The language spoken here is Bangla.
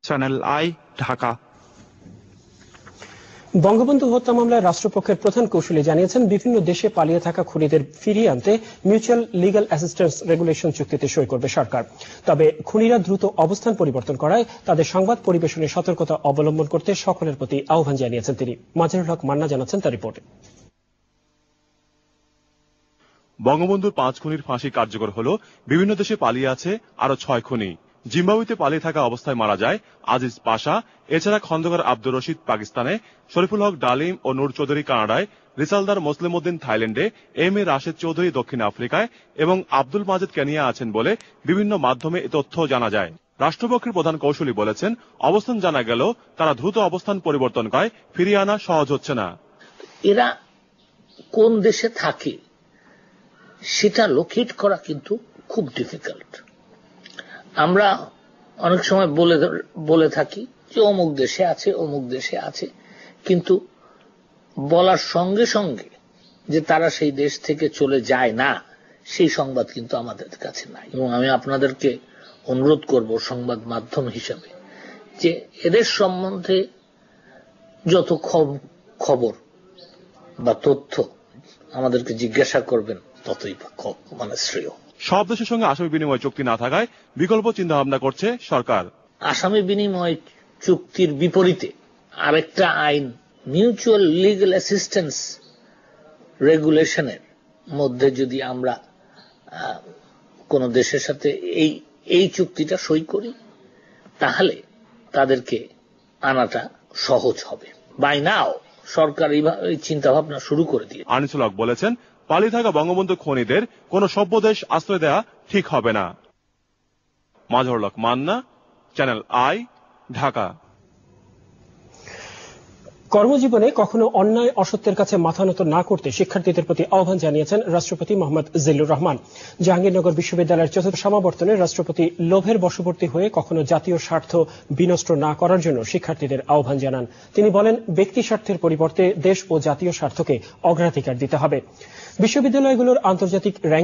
Channel I, Dhaka. বঙ্গবন্ধু হত্যা মামলায় রাষ্ট্রপক্ষের প্রধান কৌঁসুলি জানিয়েছেন, বিভিন্ন দেশে পালিয়ে থাকা খুনিদের ফিরিয়ে আনতে মিউচুয়াল লিগ্যাল অ্যাসিস্ট্যান্স রেগুলেশন চুক্তিতে সই করবে সরকার। তবে খুনিরা দ্রুত অবস্থান পরিবর্তন করায় তাদের সংবাদ পরিবেশনে সতর্কতা অবলম্বন করতে সকলের প্রতি আহ্বান জানিয়েছেন তিনি। মাজহারুল হক মান্না জানাচ্ছেন তার রিপোর্টে। বঙ্গবন্ধুর 5 খুনির ফাঁসি কার্যকর হল। বিভিন্ন দেশে পালিয়ে আছে আরো 6 খুনি। জিম্বাবুয়েতে পালিয়ে থাকা অবস্থায় মারা যায় আজিজ পাশা। এছাড়া খন্দকার আব্দুর রশিদ পাকিস্তানে, শরীফুল হক ডালিম ও নূর চৌধুরী কানাডায়, রিসালদার মুসলিম উদ্দিন থাইল্যান্ডে, এম এ রাশেদ চৌধুরী দক্ষিণ আফ্রিকায় এবং আব্দুল মাজেদ কেনিয়া আছেন বলে বিভিন্ন মাধ্যমে এ তথ্য জানা যায়। রাষ্ট্রপক্ষের প্রধান কৌঁসুলি বলেছেন, অবস্থান জানা গেল তারা দ্রুত অবস্থান পরিবর্তন করে ফিরিয়ে আনা সহজ হচ্ছে না। এরা কোন দেশে থাকে সেটা লোকেট করা কিন্তু খুব ডিফিকাল্ট। আমরা অনেক সময় বলে থাকি যে অমুক দেশে আছে, অমুক দেশে আছে, কিন্তু বলার সঙ্গে সঙ্গে যে তারা সেই দেশ থেকে চলে যায় না, সেই সংবাদ কিন্তু আমাদের কাছে নাই। এবং আমি আপনাদেরকে অনুরোধ করব সংবাদ মাধ্যম হিসেবে যে এদের সম্বন্ধে যত খবর বা তথ্য আমাদেরকে জিজ্ঞাসা করবেন ততই শ্রেয়। সব দেশের সঙ্গে আসামি বিনিময় চুক্তি না থাকায় বিকল্প চিন্তা ভাবনা করছে সরকার। আসামি বিনিময় চুক্তির বিপরীতে আরেকটা আইন মিউচুয়াল লিগ্যাল অ্যাসিস্ট্যান্স রেগুলেশনের মধ্যে যদি আমরা কোন দেশের সাথে এই চুক্তিটা সই করি, তাহলে তাদেরকে আনাটা সহজ হবে। বাই নাও সরকার এই চিন্তা ভাবনা শুরু করে দিয়ে। আনিসুল হক বলেছেন, পালিয়ে থাকা বঙ্গবন্ধু খুনিদের কোন সভ্য দেশ আশ্রয় দেওয়া ঠিক হবে না। মাজহারুল হক মান্না, চ্যানেল আই, ঢাকা। কর্মজীবনে কখনো অন্যায় অসত্যের কাছে মাথা নত না করতে শিক্ষার্থীদের প্রতি আহ্বান জানিয়েছেন রাষ্ট্রপতি মোহাম্মদ জিল্লুর রহমান। জাহাঙ্গীরনগর বিশ্ববিদ্যালয়ের চতুর্থ সমাবর্তনে রাষ্ট্রপতি লোভের বশবর্তী হয়ে কখনো জাতীয় স্বার্থ বিনষ্ট না করার জন্য শিক্ষার্থীদের আহ্বান জানান। তিনি বলেন, ব্যক্তি স্বার্থের পরিবর্তে দেশ ও জাতীয় স্বার্থকে অগ্রাধিকার দিতে হবে। বিশ্ববিদ্যালয়গুলোর আন্তর্জাতিক র্যাঙ্কিং